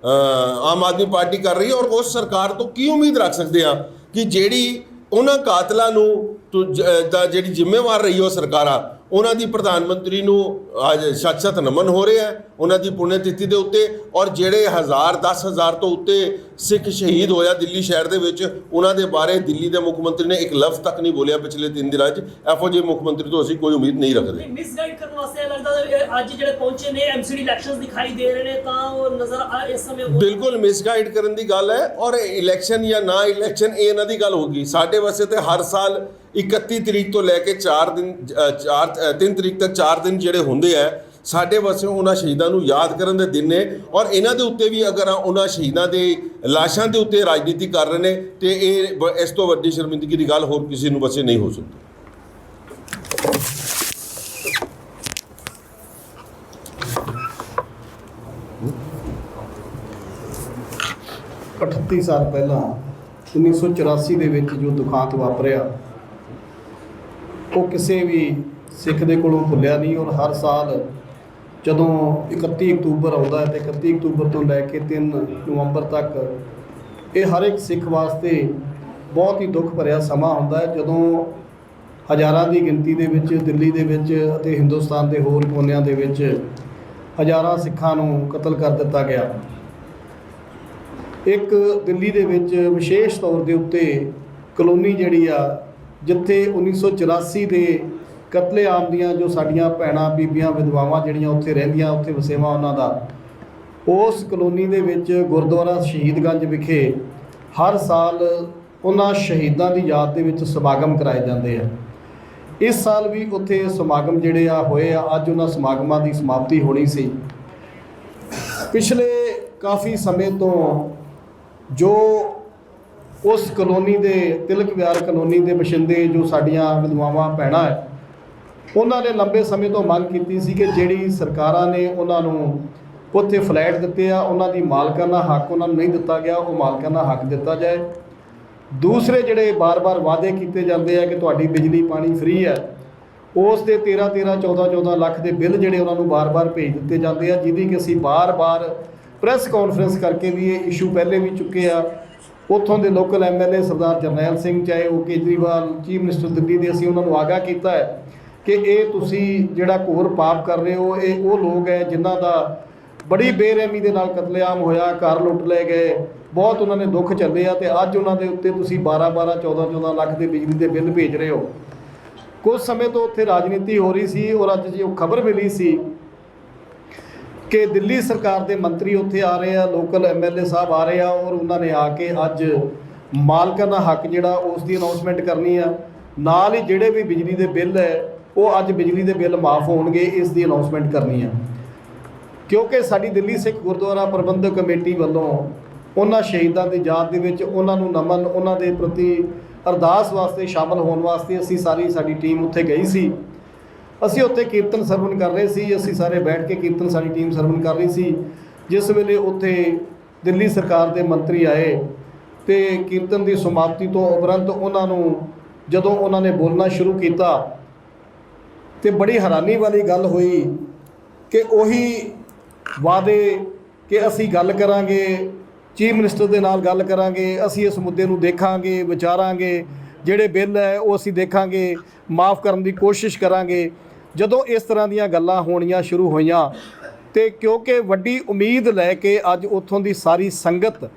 ਆਮ ਆਦਮੀ ਪਾਰਟੀ ਕਰ ਰਹੀ ਹੈ। ਔਰ ਉਸ ਸਰਕਾਰ ਤੋਂ ਕੀ ਉਮੀਦ ਰੱਖ ਸਕਦੇ ਹਾਂ ਕਿ ਜਿਹੜੀ ਉਹਨਾਂ ਕਾਤਲਾਂ ਨੂੰ ਜਿਹੜੀ ਜ਼ਿੰਮੇਵਾਰ ਰਹੀ ਉਹ ਸਰਕਾਰਾਂ, ਉਹਨਾਂ ਦੀ ਪ੍ਰਧਾਨ ਮੰਤਰੀ ਨੂੰ ਅੱਜ ਸ਼ਤ ਨਮਨ ਹੋ ਰਿਹਾ ਉਹਨਾਂ ਦੀ ਪੁण्य ਤਿਥੀ ਦੇ ਉੱਤੇ। ਔਰ ਜਿਹੜੇ 10,000 ਤੋਂ ਉੱਤੇ ਸਿੱਖ ਸ਼ਹੀਦ ਹੋਇਆ ਦਿੱਲੀ ਸ਼ਹਿਰ ਦੇ ਵਿੱਚ, ਉਹਨਾਂ ਦੇ ਬਾਰੇ ਦਿੱਲੀ ਦੇ ਮੁੱਖ ਮੰਤਰੀ ਨੇ ਇੱਕ ਲਫ਼ਜ਼ ਤੱਕ ਨਹੀਂ ਬੋਲਿਆ ਪਿਛਲੇ 3 ਦਿਨਾਂ 'ਚ। ਇਹੋ ਜਿਹੇ ਮੁੱਖ ਮੰਤਰੀ ਤੋਂ ਅਸੀਂ ਕੋਈ ਉਮੀਦ ਨਹੀਂ ਰੱਖਦੇ। ਮਿਸਗਾਈਡ ਕਰਨ ਵਾਸਤੇ ਲੱਗਦਾ ਅੱਜ ਜਿਹੜੇ ਪਹੁੰਚੇ ਨੇ ਐਮਸੀਡੀ ਇਲੈਕਸ਼ਨਸ ਦਿਖਾਈ ਦੇ ਰਹੇ ਨੇ, ਤਾਂ ਉਹ ਨਜ਼ਰ ਇਸ ਸਮੇਂ ਬਿਲਕੁਲ ਮਿਸਗਾਈਡ ਕਰਨ ਦੀ ਗੱਲ ਹੈ। ਔਰ ਇਲੈਕਸ਼ਨ ਜਾਂ ਨਾ ਇਲੈਕਸ਼ਨ ਇਹ ਇਹਨਾਂ ਦੀ ਗੱਲ ਹੋਗੀ। ਸਾਡੇ ਵਾਸਤੇ ਤੇ ਹਰ ਸਾਲ 31 ਤਰੀਕ ਤੋਂ ਲੈ ਕੇ 3 ਤਰੀਕ ਤੱਕ 4 ਦਿਨ ਜਿਹੜੇ ਹੁੰਦੇ ਆ, ਸਾਡੇ ਵਾਸਤੇ ਉਹਨਾਂ ਸ਼ਹੀਦਾਂ ਨੂੰ ਯਾਦ ਕਰਨ ਦੇ ਦਿਨ ਨੇ। ਔਰ ਇਹਨਾਂ ਦੇ ਉੱਤੇ ਵੀ ਅਗਰ ਉਹਨਾਂ ਸ਼ਹੀਦਾਂ ਦੇ ਲਾਸ਼ਾਂ ਦੇ ਉੱਤੇ ਰਾਜਨੀਤੀ ਕਰ ਰਹੇ ਨੇ ਤੇ ਇਹ ਇਸ ਤੋਂ ਵੱਡੀ ਸ਼ਰਮਿੰਦਗੀ ਦੀ ਗੱਲ ਹੋਰ ਕਿਸੇ ਨੂੰ ਵਸੇ ਨਹੀਂ ਹੋ ਸਕਦੀ। 38 ਸਾਲ ਪਹਿਲਾਂ 1984 ਦੇ ਵਿੱਚ ਜੋ ਦੁਖਾਂਤ ਵਾਪਰਿਆ, ਉਹ ਕਿਸੇ ਵੀ ਸਿੱਖ ਦੇ ਕੋਲੋਂ ਭੁੱਲਿਆ ਨਹੀਂ। ਔਰ ਹਰ ਸਾਲ ਜਦੋਂ 31 ਅਕਤੂਬਰ ਆਉਂਦਾ ਹੈ ਤੇ 31 ਅਕਤੂਬਰ ਤੋਂ ਲੈ ਕੇ 3 ਨਵੰਬਰ ਤੱਕ ਇਹ ਹਰ ਇੱਕ ਸਿੱਖ ਵਾਸਤੇ ਬਹੁਤ ਹੀ ਦੁੱਖ ਭਰਿਆ ਸਮਾਂ ਹੁੰਦਾ ਹੈ, ਜਦੋਂ ਹਜ਼ਾਰਾਂ ਦੀ ਗਿਣਤੀ ਦੇ ਵਿੱਚ ਦਿੱਲੀ ਦੇ ਵਿੱਚ ਅਤੇ ਹਿੰਦੁਸਤਾਨ ਦੇ ਹੋਰ ਕੋਨਿਆਂ ਦੇ ਵਿੱਚ ਹਜ਼ਾਰਾਂ ਸਿੱਖਾਂ ਨੂੰ ਕਤਲ ਕਰ ਦਿੱਤਾ ਗਿਆ। ਇੱਕ ਦਿੱਲੀ ਦੇ ਵਿੱਚ ਵਿਸ਼ੇਸ਼ ਤੌਰ ਦੇ ਉੱਤੇ ਕਲੋਨੀ ਜਿਹੜੀ ਆ, ਜਿੱਥੇ 1984 ਦੇ ਕਤਲੇਆਮ ਦੀਆਂ ਜੋ ਸਾਡੀਆਂ ਭੈਣਾਂ ਬੀਬੀਆਂ ਵਿਧਵਾਵਾਂ ਜਿਹੜੀਆਂ ਉੱਥੇ ਰਹਿੰਦੀਆਂ, ਉੱਥੇ ਵਸੇਵਾ ਉਹਨਾਂ ਦਾ, ਉਸ ਕਲੋਨੀ ਦੇ ਵਿੱਚ ਗੁਰਦੁਆਰਾ ਸ਼ਹੀਦਗੰਜ ਵਿਖੇ ਹਰ ਸਾਲ ਉਹਨਾਂ ਸ਼ਹੀਦਾਂ ਦੀ ਯਾਦ ਦੇ ਵਿੱਚ ਸਮਾਗਮ ਕਰਾਏ ਜਾਂਦੇ ਆ। ਇਸ ਸਾਲ ਵੀ ਉੱਥੇ ਸਮਾਗਮ ਜਿਹੜੇ ਆ ਹੋਏ ਆ। ਅੱਜ ਉਹਨਾਂ ਸਮਾਗਮਾਂ ਦੀ ਸਮਾਪਤੀ ਹੋਣੀ ਸੀ। ਪਿਛਲੇ ਕਾਫੀ ਸਮੇਂ ਤੋਂ ਜੋ ਉਸ ਕਲੋਨੀ ਦੇ ਤਿਲਕ ਵਿਹਾਰ ਕਲੋਨੀ ਦੇ ਬਸ਼ਿੰਦੇ ਜੋ ਸਾਡੀਆਂ ਵਿਧਵਾਵਾਂ ਭੈਣਾਂ ਹੈ, ਉਹਨਾਂ ਨੇ ਲੰਬੇ ਸਮੇਂ ਤੋਂ ਮੰਗ ਕੀਤੀ ਸੀ ਕਿ ਜਿਹੜੀ ਸਰਕਾਰਾਂ ਨੇ ਉਹਨਾਂ ਨੂੰ ਉੱਥੇ ਫਲੈਟ ਦਿੱਤੇ ਆ, ਉਹਨਾਂ ਦੀ ਮਾਲਕਾਨਾ ਹੱਕ ਉਹਨਾਂ ਨੂੰ ਨਹੀਂ ਦਿੱਤਾ ਗਿਆ, ਉਹ ਮਾਲਕਾਨਾ ਹੱਕ ਦਿੱਤਾ ਜਾਏ। ਦੂਸਰੇ ਜਿਹੜੇ ਬਾਰ-ਬਾਰ ਵਾਅਦੇ ਕੀਤੇ ਜਾਂਦੇ ਆ ਕਿ ਤੁਹਾਡੀ ਬਿਜਲੀ ਪਾਣੀ ਫ੍ਰੀ ਹੈ, ਉਸ ਦੇ 13-13 14-14 ਲੱਖ ਦੇ ਬਿੱਲ ਜਿਹੜੇ ਉਹਨਾਂ ਨੂੰ ਬਾਰ-ਬਾਰ ਭੇਜ ਦਿੱਤੇ ਜਾਂਦੇ ਆ, ਜਿਹਦੀ ਕਿ ਅਸੀਂ ਬਾਰ-ਬਾਰ ਪ੍ਰੈਸ ਕਾਨਫਰੰਸ ਕਰਕੇ ਵੀ ਇਹ ਇਸ਼ੂ ਪਹਿਲੇ ਵੀ ਚੁੱਕੇ ਆ। ਉੱਥੋਂ ਦੇ ਲੋਕਲ MLA ਸਰਦਾਰ ਜਰਨੈਲ ਸਿੰਘ, ਚਾਹੇ ਉਹ ਕੇਜਰੀਵਾਲ ਚੀਫ ਮਿਨਿਸਟਰ ਦਿੱਲੀ ਦੇ, ਅਸੀਂ ਉਹਨਾਂ ਨੂੰ ਆਗਾਹ ਕੀਤਾ ਹੈ ਕਿ ਇਹ ਤੁਸੀਂ ਜਿਹੜਾ ਘੋਰ ਪਾਪ ਕਰ ਰਹੇ ਹੋ। ਇਹ ਉਹ ਲੋਕ ਹੈ ਜਿਨ੍ਹਾਂ ਦਾ ਬੜੀ ਬੇਰਹਿਮੀ ਦੇ ਨਾਲ ਕਤਲੇਆਮ ਹੋਇਆ, ਘਰ ਲੁੱਟ ਲਏ ਗਏ, ਬਹੁਤ ਉਹਨਾਂ ਨੇ ਦੁੱਖ ਝੱਲੇ ਆ, ਅਤੇ ਅੱਜ ਉਹਨਾਂ ਦੇ ਉੱਤੇ ਤੁਸੀਂ 12-12 14-14 ਲੱਖ ਦੇ ਬਿਜਲੀ ਦੇ ਬਿੱਲ ਭੇਜ ਰਹੇ ਹੋ। ਕੁਝ ਸਮੇਂ ਤੋਂ ਉੱਥੇ ਰਾਜਨੀਤੀ ਹੋ ਰਹੀ ਸੀ, ਔਰ ਅੱਜ ਜੋ ਖਬਰ ਮਿਲੀ ਸੀ ਕਿ ਦਿੱਲੀ ਸਰਕਾਰ ਦੇ ਮੰਤਰੀ ਉੱਥੇ ਆ ਰਹੇ ਆ, ਲੋਕਲ MLA ਸਾਹਿਬ ਆ ਰਹੇ ਆ, ਔਰ ਉਹਨਾਂ ਨੇ ਆ ਕੇ ਅੱਜ ਮਾਲਕਾਨਾ ਹੱਕ ਜਿਹੜਾ ਉਸ ਦੀ ਅਨਾਉਂਸਮੈਂਟ ਕਰਨੀ ਆ। ਨਾਲ ਹੀ ਜਿਹੜੇ ਵੀ ਬਿਜਲੀ ਦੇ ਬਿੱਲ ਹੈ ਉਹ ਅੱਜ ਬਿਜਲੀ ਦੇ ਬਿੱਲ ਮਾਫ ਹੋਣਗੇ, ਇਸ ਦੀ ਅਨਾਉਂਸਮੈਂਟ ਕਰਨੀ ਆ। ਕਿਉਂਕਿ ਸਾਡੀ ਦਿੱਲੀ ਸਿੱਖ ਗੁਰਦੁਆਰਾ ਪ੍ਰਬੰਧਕ ਕਮੇਟੀ ਵੱਲੋਂ ਉਹਨਾਂ ਸ਼ਹੀਦਾਂ ਦੀ ਯਾਦ ਦੇ ਵਿੱਚ ਉਹਨਾਂ ਨੂੰ ਨਮਨ, ਉਹਨਾਂ ਦੇ ਪ੍ਰਤੀ ਅਰਦਾਸ ਵਾਸਤੇ ਸ਼ਾਮਲ ਹੋਣ ਵਾਸਤੇ ਅਸੀਂ ਸਾਡੀ ਟੀਮ ਉੱਥੇ ਗਈ ਸੀ। ਅਸੀਂ ਉੱਥੇ ਕੀਰਤਨ ਸਰਵਣ ਕਰ ਰਹੇ ਸੀ, ਅਸੀਂ ਸਾਰੇ ਬੈਠ ਕੇ ਕੀਰਤਨ ਸਾਡੀ ਟੀਮ ਸਰਵਣ ਕਰ ਰਹੀ ਸੀ। ਜਿਸ ਵੇਲੇ ਉੱਥੇ ਦਿੱਲੀ ਸਰਕਾਰ ਦੇ ਮੰਤਰੀ ਆਏ ਅਤੇ ਕੀਰਤਨ ਦੀ ਸਮਾਪਤੀ ਤੋਂ ਉਪਰੰਤ ਉਹਨਾਂ ਨੂੰ ਜਦੋਂ ਉਹਨਾਂ ਨੇ ਬੋਲਣਾ ਸ਼ੁਰੂ ਕੀਤਾ ਤੇ ਬੜੀ ਹੈਰਾਨੀ ਵਾਲੀ ਗੱਲ ਹੋਈ ਕਿ ਉਹੀ ਵਾਅਦੇ ਕਿ ਅਸੀਂ ਗੱਲ ਕਰਾਂਗੇ, ਚੀਫ ਮਿਨਿਸਟਰ ਦੇ ਨਾਲ ਗੱਲ ਕਰਾਂਗੇ, ਅਸੀਂ ਇਸ ਮੁੱਦੇ ਨੂੰ ਦੇਖਾਂਗੇ, ਵਿਚਾਰਾਂਗੇ, ਜਿਹੜੇ ਬਿੱਲ ਹੈ ਉਹ ਅਸੀਂ ਦੇਖਾਂਗੇ, ਮਾਫ ਕਰਨ ਦੀ ਕੋਸ਼ਿਸ਼ ਕਰਾਂਗੇ। ਜਦੋਂ ਇਸ ਤਰ੍ਹਾਂ ਦੀਆਂ ਗੱਲਾਂ ਹੋਣੀਆਂ ਸ਼ੁਰੂ ਹੋਈਆਂ ਅਤੇ ਕਿਉਂਕਿ ਵੱਡੀ ਉਮੀਦ ਲੈ ਕੇ ਅੱਜ ਉੱਥੋਂ ਦੀ ਸਾਰੀ ਸੰਗਤ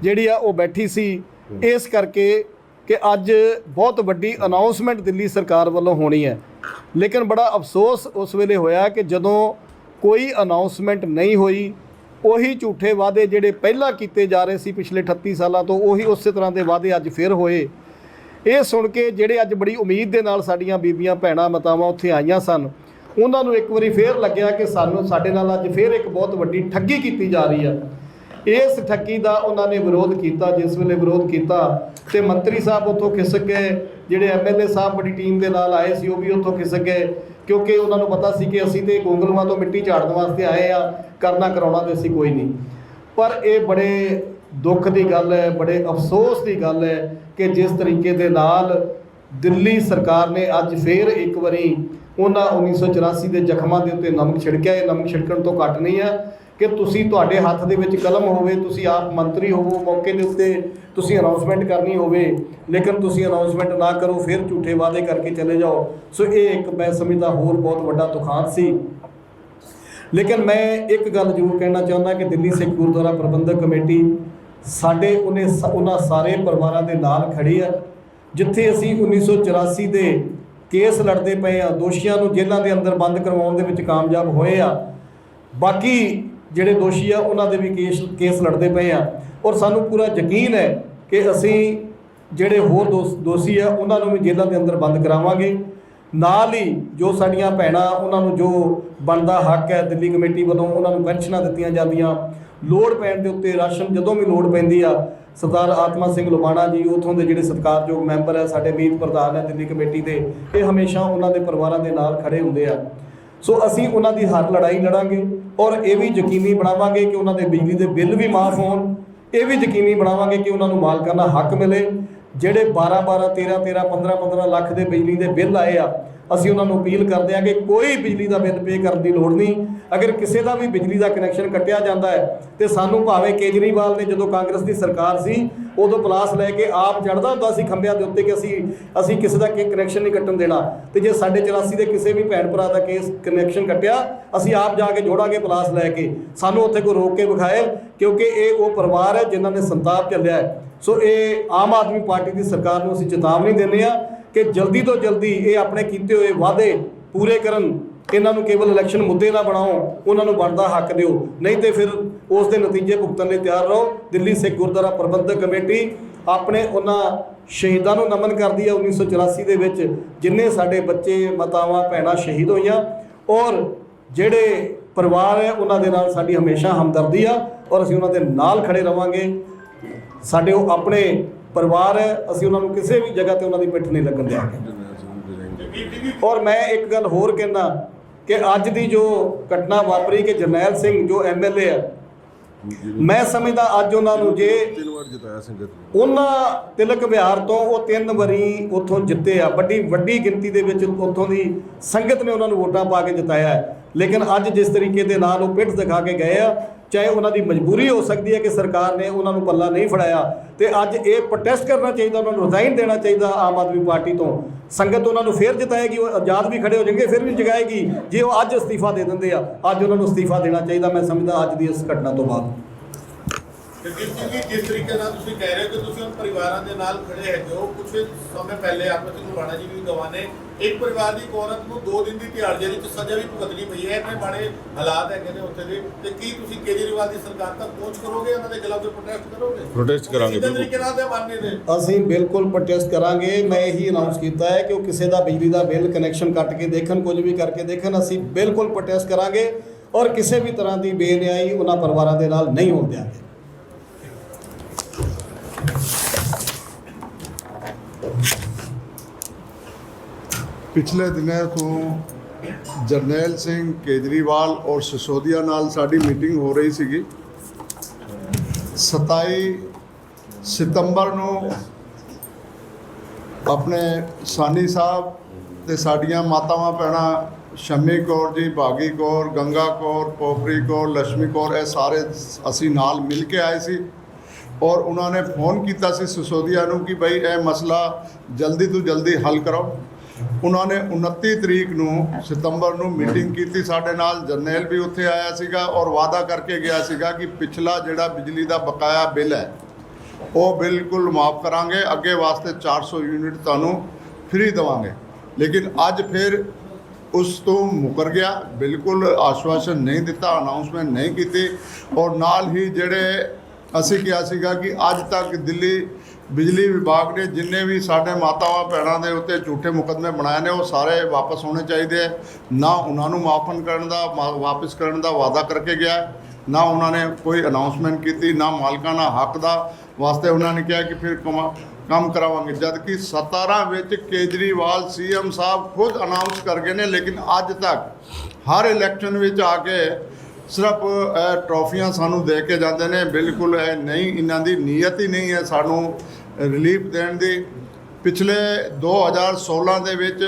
ਜਿਹੜੀ ਆ ਉਹ ਬੈਠੀ ਸੀ, ਇਸ ਕਰਕੇ ਕਿ ਅੱਜ ਬਹੁਤ ਵੱਡੀ ਅਨਾਉਂਸਮੈਂਟ ਦਿੱਲੀ ਸਰਕਾਰ ਵੱਲੋਂ ਹੋਣੀ ਹੈ। ਲੇਕਿਨ ਬੜਾ ਅਫਸੋਸ ਉਸ ਵੇਲੇ ਹੋਇਆ ਕਿ ਜਦੋਂ ਕੋਈ ਅਨਾਉਂਸਮੈਂਟ ਨਹੀਂ ਹੋਈ, ਉਹੀ ਝੂਠੇ ਵਾਅਦੇ ਜਿਹੜੇ ਪਹਿਲਾਂ ਕੀਤੇ ਜਾ ਰਹੇ ਸੀ ਪਿਛਲੇ 38 ਸਾਲਾਂ ਤੋਂ, ਉਹੀ ਉਸੇ ਤਰ੍ਹਾਂ ਦੇ ਵਾਅਦੇ ਅੱਜ ਫਿਰ ਹੋਏ। ਇਹ ਸੁਣ ਕੇ ਜਿਹੜੇ ਅੱਜ ਬੜੀ ਉਮੀਦ ਦੇ ਨਾਲ ਸਾਡੀਆਂ ਬੀਬੀਆਂ ਭੈਣਾਂ ਮਾਤਾਵਾਂ ਉੱਥੇ ਆਈਆਂ ਸਨ, ਉਹਨਾਂ ਨੂੰ ਇੱਕ ਵਾਰੀ ਫੇਰ ਲੱਗਿਆ ਕਿ ਸਾਡੇ ਨਾਲ ਅੱਜ ਫੇਰ ਇੱਕ ਬਹੁਤ ਵੱਡੀ ਠੱਗੀ ਕੀਤੀ ਜਾ ਰਹੀ ਹੈ। ਇਸ ਠੱਗੀ ਦਾ ਉਹਨਾਂ ਨੇ ਵਿਰੋਧ ਕੀਤਾ। ਜਿਸ ਵੇਲੇ ਵਿਰੋਧ ਕੀਤਾ ਤੇ ਮੰਤਰੀ ਸਾਹਿਬ ਉੱਥੋਂ ਖਿਸਕ ਗਏ, ਜਿਹੜੇ MLA ਸਾਹਿਬ ਬੜੀ ਟੀਮ ਦੇ ਨਾਲ ਆਏ ਸੀ ਉਹ ਵੀ ਉੱਥੋਂ ਖਿਸਕ ਗਏ, ਕਿਉਂਕਿ ਉਹਨਾਂ ਨੂੰ ਪਤਾ ਸੀ ਕਿ ਅਸੀਂ ਤੇ ਗੋਂਗਲੂਆਂ ਤੋਂ ਮਿੱਟੀ ਝਾੜਨ ਵਾਸਤੇ ਆਏ ਆ, ਕਰਨਾ ਕਰਾਉਣਾ ਤੇ ਅਸੀਂ ਕੋਈ ਨਹੀਂ। ਪਰ ਇਹ ਬੜੇ ਦੁੱਖ ਦੀ ਗੱਲ ਹੈ, ਬੜੇ ਅਫਸੋਸ ਦੀ ਗੱਲ ਹੈ ਕਿ ਜਿਸ ਤਰੀਕੇ ਦੇ ਨਾਲ ਦਿੱਲੀ ਸਰਕਾਰ ਨੇ ਅੱਜ ਫੇਰ ਇੱਕ ਵਾਰੀ ਉਹਨਾਂ 1984 ਦੇ ਜ਼ਖਮਾਂ ਦੇ ਉੱਤੇ ਨਮਕ ਛਿੜਕਿਆ। ਇਹ ਨਮਕ ਛਿੜਕਣ ਤੋਂ ਘੱਟ ਨਹੀਂ ਹੈ ਕਿ ਤੁਹਾਡੇ ਹੱਥ ਦੇ ਵਿੱਚ ਕਲਮ ਹੋਵੇ, ਤੁਸੀਂ ਆਪ ਮੰਤਰੀ ਹੋਵੋ, ਮੌਕੇ ਦੇ ਉੱਤੇ ਤੁਸੀਂ ਅਨਾਉਂਸਮੈਂਟ ਕਰਨੀ ਹੋਵੇ, ਲੇਕਿਨ ਤੁਸੀਂ ਅਨਾਉਂਸਮੈਂਟ ਨਾ ਕਰੋ, ਫਿਰ ਝੂਠੇ ਵਾਅਦੇ ਕਰਕੇ ਚਲੇ ਜਾਓ। ਸੋ ਇਹ ਇੱਕ ਮੈਂ ਸਮਝਦਾ ਹੋਰ ਬਹੁਤ ਵੱਡਾ ਦੁਖਾਂਤ ਸੀ। ਲੇਕਿਨ ਮੈਂ ਇੱਕ ਗੱਲ ਜ਼ਰੂਰ ਕਹਿਣਾ ਚਾਹੁੰਦਾ ਕਿ ਦਿੱਲੀ ਸਿੱਖ ਗੁਰਦੁਆਰਾ ਪ੍ਰਬੰਧਕ ਕਮੇਟੀ ਉਹਨਾਂ ਸਾਰੇ ਪਰਿਵਾਰਾਂ ਦੇ ਨਾਲ ਖੜੀ ਹੈ। ਜਿੱਥੇ ਅਸੀਂ 1984 ਦੇ ਕੇਸ ਲੜਦੇ ਪਏ ਆ, ਦੋਸ਼ੀਆਂ ਨੂੰ ਜੇਲ੍ਹਾਂ ਦੇ ਅੰਦਰ ਬੰਦ ਕਰਵਾਉਣ ਦੇ ਵਿੱਚ ਕਾਮਯਾਬ ਹੋਏ ਆ, ਬਾਕੀ ਜਿਹੜੇ ਦੋਸ਼ੀ ਆ ਉਹਨਾਂ ਦੇ ਵੀ ਕੇਸ ਲੜਦੇ ਪਏ ਆ, ਔਰ ਸਾਨੂੰ ਪੂਰਾ ਯਕੀਨ ਹੈ ਕਿ ਅਸੀਂ ਜਿਹੜੇ ਹੋਰ ਦੋਸ਼ੀ ਆ ਉਹਨਾਂ ਨੂੰ ਵੀ ਜੇਲ੍ਹਾਂ ਦੇ ਅੰਦਰ ਬੰਦ ਕਰਾਵਾਂਗੇ। ਨਾਲ ਹੀ ਜੋ ਸਾਡੀਆਂ ਭੈਣਾਂ, ਉਹਨਾਂ ਨੂੰ ਜੋ ਬਣਦਾ ਹੱਕ ਹੈ ਦਿੱਲੀ ਕਮੇਟੀ ਵੱਲੋਂ, ਉਹਨਾਂ ਨੂੰ ਪੈਨਸ਼ਨਾਂ ਦਿੱਤੀਆਂ ਜਾਂਦੀਆਂ। ਲੋੜ ਪੈਣ ਦੇ ਉੱਤੇ ਰਾਸ਼ਨ ਜਦੋਂ ਵੀ ਲੋੜ ਪੈਂਦੀ ਆ, ਸਰਦਾਰ ਆਤਮਾ ਸਿੰਘ ਲੁਬਾਣਾ ਜੀ ਉੱਥੋਂ ਦੇ ਜਿਹੜੇ ਸਤਿਕਾਰਯੋਗ ਮੈਂਬਰ ਹੈ, ਸਾਡੇ ਮੀਤ ਪ੍ਰਧਾਨ ਹੈ ਦਿੱਲੀ ਕਮੇਟੀ ਦੇ, ਇਹ ਹਮੇਸ਼ਾ ਉਹਨਾਂ ਦੇ ਪਰਿਵਾਰਾਂ ਦੇ ਨਾਲ ਖੜੇ ਹੁੰਦੇ ਆ। ਸੋ ਅਸੀਂ ਉਹਨਾਂ ਦੀ ਹਰ ਲੜਾਈ ਲੜਾਂਗੇ, ਔਰ ਇਹ ਵੀ ਯਕੀਨੀ ਬਣਾਵਾਂਗੇ ਕਿ ਉਹਨਾਂ ਦੇ ਬਿਜਲੀ ਦੇ ਬਿੱਲ ਵੀ ਮਾਫ ਹੋਣ। ਇਹ ਵੀ ਯਕੀਨੀ ਬਣਾਵਾਂਗੇ ਕਿ ਉਹਨਾਂ ਨੂੰ ਮਾਲਕਾਨਾ ਹੱਕ ਮਿਲੇ। ਜਿਹੜੇ 12-12 13-13 15-15 ਲੱਖ ਦੇ ਬਿਜਲੀ ਦੇ ਬਿੱਲ ਆਏ ਆ, ਅਸੀਂ ਉਹਨਾਂ ਨੂੰ ਅਪੀਲ ਕਰਦੇ ਹਾਂ ਕਿ ਕੋਈ ਬਿਜਲੀ ਦਾ ਬਿੱਲ ਪੇ ਕਰਨ ਦੀ ਲੋੜ ਨਹੀਂ। ਅਗਰ ਕਿਸੇ ਦਾ ਵੀ ਬਿਜਲੀ ਦਾ ਕਨੈਕਸ਼ਨ ਕੱਟਿਆ ਜਾਂਦਾ ਹੈ ਤੇ ਸਾਨੂੰ ਭਾਵੇਂ ਕੇਜਰੀਵਾਲ ਨੇ ਜਦੋਂ ਕਾਂਗਰਸ ਦੀ ਸਰਕਾਰ ਸੀ ਉਦੋਂ ਪਲਾਸ ਲੈ ਕੇ ਆਪ ਚੜ੍ਹਦਾ ਹੁੰਦਾ ਸੀ ਖੰਭਿਆਂ ਦੇ ਉੱਤੇ ਕਿ ਅਸੀਂ ਕਿਸੇ ਦਾ ਕਨੈਕਸ਼ਨ ਨਹੀਂ ਕੱਟਣ ਦੇਣਾ, ਤੇ ਜੇ ਸਾਡੇ 84 ਦੇ ਕਿਸੇ ਵੀ ਭੈਣ ਭਰਾ ਦਾ ਕੇਸ ਕਨੈਕਸ਼ਨ ਕੱਟਿਆ ਅਸੀਂ ਆਪ ਜਾ ਕੇ ਜੋੜਾਂਗੇ ਪਲਾਸ ਲੈ ਕੇ, ਸਾਨੂੰ ਉੱਥੇ ਕੋਈ ਰੋਕ ਕੇ ਵਿਖਾਏ, ਕਿਉਂਕਿ ਇਹ ਉਹ ਪਰਿਵਾਰ ਹੈ ਜਿਨ੍ਹਾਂ ਨੇ ਸੰਤਾਪ ਝੱਲਿਆ ਹੈ। ਸੋ ਇਹ ਆਮ ਆਦਮੀ ਪਾਰਟੀ ਦੀ ਸਰਕਾਰ ਨੂੰ ਅਸੀਂ ਚੇਤਾਵਨੀ ਦਿੰਦੇ ਹਾਂ ਕਿ ਜਲਦੀ ਤੋਂ ਜਲਦੀ ਇਹ ਆਪਣੇ ਕੀਤੇ ਹੋਏ ਵਾਅਦੇ ਪੂਰੇ ਕਰਨ। ਇਹਨਾਂ ਨੂੰ ਕੇਵਲ ਇਲੈਕਸ਼ਨ ਮੁੱਦੇ ਨਾ ਬਣਾਓ, ਉਹਨਾਂ ਨੂੰ ਬਣਦਾ ਹੱਕ ਦਿਓ, ਨਹੀਂ ਤੇ ਫਿਰ ਉਸ ਦੇ ਨਤੀਜੇ ਭੁਗਤਣ ਲਈ ਤਿਆਰ ਰਹੋ। ਦਿੱਲੀ ਸਿੱਖ ਗੁਰਦੁਆਰਾ ਪ੍ਰਬੰਧਕ ਕਮੇਟੀ ਆਪਣੇ ਉਹਨਾਂ ਸ਼ਹੀਦਾਂ ਨੂੰ ਨਮਨ ਕਰਦੀ ਹੈ 1984 ਦੇ ਵਿੱਚ ਜਿਨ੍ਹਾਂ ਸਾਡੇ ਬੱਚੇ ਮਾਤਾਵਾਂ ਭੈਣਾਂ ਸ਼ਹੀਦ ਹੋਈਆਂ, ਔਰ ਜਿਹੜੇ ਪਰਿਵਾਰ ਹੈ ਉਹਨਾਂ ਦੇ ਨਾਲ ਸਾਡੀ ਹਮੇਸ਼ਾ ਹਮਦਰਦੀ ਆ ਔਰ ਅਸੀਂ ਉਹਨਾਂ ਦੇ ਨਾਲ ਖੜੇ ਰਵਾਂਗੇ। ਸਾਡੇ ਉਹ ਆਪਣੇ ਪਰਿਵਾਰ ਹੈ, ਅਸੀਂ ਉਹਨਾਂ ਨੂੰ ਕਿਸੇ ਵੀ ਜਗ੍ਹਾ ਤੇ ਉਹਨਾਂ ਦੀ ਪਿੱਠ ਨਹੀਂ ਲੱਗਣ ਦਿਆਂਗੇ। ਔਰ ਮੈਂ ਇੱਕ ਗੱਲ ਹੋਰ ਕਹਿਣਾ ਕਿ ਅੱਜ ਦੀ ਜੋ ਘਟਨਾ ਵਾਪਰੀ ਕਿ ਜਰਨੈਲ ਸਿੰਘ ਜੋ MLA ਹੈ, ਮੈਂ ਸਮਝਦਾ ਅੱਜ ਉਹਨਾਂ ਨੂੰ ਜੇ 3 ਵਾਰ ਜਿਤਾਇਆ ਸੰਗਤ ਨੇ, ਉਹਨਾਂ ਤਿਲਕ ਵਿਹਾਰ ਤੋਂ ਉਹ 3 ਵਾਰੀ ਉੱਥੋਂ ਜਿੱਤੇ ਆ, ਵੱਡੀ ਗਿਣਤੀ ਦੇ ਵਿੱਚ ਉੱਥੋਂ ਦੀ ਸੰਗਤ ਨੇ ਉਹਨਾਂ ਨੂੰ ਵੋਟਾਂ ਪਾ ਕੇ ਜਿਤਾਇਆ ਹੈ। ਲੇਕਿਨ ਅੱਜ ਜਿਸ ਤਰੀਕੇ ਦੇ ਨਾਲ ਉਹ ਪਿੱਠ ਦਿਖਾ ਕੇ ਗਏ ਆ, ਚਾਹੇ ਉਹਨਾਂ ਦੀ ਮਜਬੂਰੀ ਹੋ ਸਕਦੀ ਹੈ ਕਿ ਸਰਕਾਰ ਨੇ ਉਹਨਾਂ ਨੂੰ ਪੱਲਾ ਨਹੀਂ ਫੜਾਇਆ, ਤੇ ਅੱਜ ਇਹ ਪ੍ਰੋਟੈਸਟ ਕਰਨਾ ਚਾਹੀਦਾ, ਉਹਨਾਂ ਨੂੰ ਰਿਜ਼ਾਈਨ ਦੇਣਾ ਚਾਹੀਦਾ ਆਮ ਆਦਮੀ ਪਾਰਟੀ ਤੋਂ। ਸੰਗਤ ਉਹਨਾਂ ਨੂੰ ਫਿਰ ਜਿਤਾਏਗੀ, ਉਹ ਆਜ਼ਾਦ ਵੀ ਖੜੇ ਹੋ ਜਾਣਗੇ, ਫਿਰ ਵੀ ਜਗਾਏਗੀ। ਜੇ ਉਹ ਅੱਜ ਅਸਤੀਫਾ ਦੇ ਦਿੰਦੇ ਆ, ਅੱਜ ਉਹਨਾਂ ਨੂੰ ਅਸਤੀਫਾ ਦੇਣਾ ਚਾਹੀਦਾ ਮੈਂ ਸਮਝਦਾ ਅੱਜ ਦੀ ਇਸ ਘਟਨਾ ਤੋਂ ਬਾਅਦ। ਜਿਸ ਤਰੀਕੇ ਨਾਲ ਤੁਸੀਂ ਕਹਿ ਰਹੇ ਹੋ ਕਿ ਤੁਸੀਂ ਹੁਣ ਪਰਿਵਾਰਾਂ ਦੇ ਨਾਲ ਖੜੇ ਹੈਗੇ ਹੋ, ਕੁਝ ਸਮੇਂ ਪਹਿਲੇ ਆਪਨੇ ਕੁਲਵਾਣਾ ਜੀ ਵੀ ਗਵਾਹ ਨੇ, ਇੱਕ ਪਰਿਵਾਰ ਦੀ ਔਰਤ ਨੂੰ 2 ਦਿਨ ਦੀ ਤਿਹਾੜ ਜੇਲ੍ਹ ਵਿੱਚ ਸਜ਼ਾ ਵੀ ਭੁਗਤਣੀ ਪਈ ਹੈ। ਇੰਨੇ ਮਾੜੇ ਹਾਲਾਤ ਹੈਗੇ ਨੇ ਉੱਥੇ ਦੇ, ਤੇ ਕੀ ਤੁਸੀਂ ਕੇਜਰੀਵਾਲ ਦੀ ਸਰਕਾਰ ਤੱਕ ਪਹੁੰਚ ਕਰੋਗੇ, ਉਹਨਾਂ ਦੇ ਖਿਲਾਫ ਪ੍ਰੋਟੈਸਟ ਕਰੋਗੇ? ਪ੍ਰੋਟੈਸਟ ਕਰਾਂਗੇ ਇਸੇ ਤਰੀਕੇ ਨਾਲ ਤੇ ਮੰਨਦੇ ਨੇ ਅਸੀਂ ਬਿਲਕੁਲ ਪ੍ਰੋਟੈਸਟ ਕਰਾਂਗੇ। ਮੈਂ ਇਹੀ ਅਨਾਉਂਸ ਕੀਤਾ ਹੈ ਕਿ ਉਹ ਕਿਸੇ ਦਾ ਬਿਜਲੀ ਦਾ ਬਿੱਲ ਕਨੈਕਸ਼ਨ ਕੱਟ ਕੇ ਦੇਖਣ, ਕੁਝ ਵੀ ਕਰਕੇ ਦੇਖਣ, ਅਸੀਂ ਬਿਲਕੁਲ ਪ੍ਰੋਟੈਸਟ ਕਰਾਂਗੇ ਔਰ ਕਿਸੇ ਵੀ ਤਰ੍ਹਾਂ ਦੀ ਬੇਨਿਆਈ ਉਹਨਾਂ ਪਰਿਵਾਰਾਂ ਦੇ ਨਾਲ ਨਹੀਂ ਹੋਣ ਦਿਆਂਗੇ। ਪਿਛਲੇ ਦਿਨਾਂ ਤੋਂ ਜਰਨੈਲ ਸਿੰਘ ਕੇਜਰੀਵਾਲ ਔਰ ਸਿਸੋਦੀਆ ਨਾਲ ਸਾਡੀ ਮੀਟਿੰਗ ਹੋ ਰਹੀ ਸੀਗੀ। 27 ਸਤੰਬਰ ਨੂੰ ਆਪਣੇ ਸਾਨੀ ਸਾਹਿਬ ਤੇ ਸਾਡੀਆਂ ਮਾਤਾਵਾਂ ਭੈਣਾਂ ਸ਼ਮੀ ਕੌਰ ਜੀ, ਭਾਗੀ ਕੌਰ, ਗੰਗਾ ਕੌਰ, ਪੋਪਰੀ ਕੌਰ, ਲక్ష్ਮੀ ਕੌਰ, ਇਹ ਸਾਰੇ ਅਸੀਂ ਨਾਲ ਮਿਲ ਕੇ ਆਏ ਸੀ ਔਰ ਉਹਨਾਂ ਨੇ ਫੋਨ ਕੀਤਾ ਸੀ ਸਿਸੋਦੀਆ ਨੂੰ ਕਿ ਭਾਈ ਇਹ ਮਸਲਾ ਜਲਦੀ ਤੋਂ ਜਲਦੀ ਹੱਲ ਕਰੋ। ਉਹਨਾਂ ਨੇ 29 ਤਰੀਕ ਨੂੰ ਸਤੰਬਰ ਨੂੰ ਮੀਟਿੰਗ ਕੀਤੀ ਸਾਡੇ ਨਾਲ। ਜਰਨੈਲ ਵੀ ਉੱਥੇ ਆਇਆ ਸੀਗਾ ਔਰ ਵਾਅਦਾ ਕਰਕੇ ਗਿਆ ਸੀਗਾ ਕਿ ਪਿਛਲਾ ਜਿਹੜਾ ਬਿਜਲੀ ਦਾ ਬਕਾਇਆ ਬਿੱਲ ਹੈ ਉਹ ਬਿਲਕੁਲ ਮਾਫ ਕਰਾਂਗੇ, ਅੱਗੇ ਵਾਸਤੇ 400 ਯੂਨਿਟ ਤੁਹਾਨੂੰ ਫ੍ਰੀ ਦੇਵਾਂਗੇ। ਲੇਕਿਨ ਅੱਜ ਫਿਰ ਉਸ ਤੋਂ ਮੁਕਰ ਗਿਆ, ਬਿਲਕੁਲ ਆਸ਼ਵਾਸਨ ਨਹੀਂ ਦਿੱਤਾ, ਅਨਾਉਂਸਮੈਂਟ ਨਹੀਂ ਕੀਤੀ। ਔਰ ਨਾਲ ਹੀ ਜਿਹੜੇ ਅਸੀਂ ਕਿਹਾ ਸੀਗਾ ਕਿ ਅੱਜ ਤੱਕ ਦਿੱਲੀ ਬਿਜਲੀ ਵਿਭਾਗ ਨੇ ਜਿੰਨੇ ਵੀ ਸਾਡੇ ਮਾਤਾਵਾਂ ਭੈਣਾਂ ਦੇ ਉੱਤੇ ਝੂਠੇ ਮੁਕੱਦਮੇ ਬਣਾਏ ਨੇ ਉਹ ਸਾਰੇ ਵਾਪਸ ਹੋਣੇ ਚਾਹੀਦੇ ਹੈ। ਨਾ ਉਹਨਾਂ ਨੂੰ ਮਾਫਨ ਕਰਨ ਦਾ ਵਾਪਸ ਕਰਨ ਦਾ ਵਾਅਦਾ ਕਰਕੇ ਗਿਆ, ਨਾ ਉਹਨਾਂ ਨੇ ਕੋਈ ਅਨਾਉਂਸਮੈਂਟ ਕੀਤੀ, ਨਾ ਮਾਲਕਾਨਾ ਹੱਕ ਦਾ ਵਾਸਤੇ ਉਹਨਾਂ ਨੇ ਕਿਹਾ ਕਿ ਫਿਰ ਕੰਮ ਕਰਾਵਾਂਗੇ। ਜਦਕਿ 17 ਵਿੱਚ ਕੇਜਰੀਵਾਲ CM ਸਾਹਿਬ ਖੁਦ ਅਨਾਉਂਸ ਕਰ ਗਏ ਨੇ, ਲੇਕਿਨ ਅੱਜ ਤੱਕ ਹਰ ਇਲੈਕਸ਼ਨ ਵਿੱਚ ਆ ਕੇ ਸਿਰਫ ਟਰੋਫੀਆਂ ਸਾਨੂੰ ਦੇ ਕੇ ਜਾਂਦੇ ਨੇ। ਬਿਲਕੁਲ ਇਹ ਨਹੀਂ, ਇਹਨਾਂ ਦੀ ਨੀਅਤ ਹੀ ਨਹੀਂ ਹੈ ਸਾਨੂੰ ਰਿਲੀਫ ਦੇਣ ਦੀ। ਪਿਛਲੇ 2016 ਦੇ ਵਿੱਚ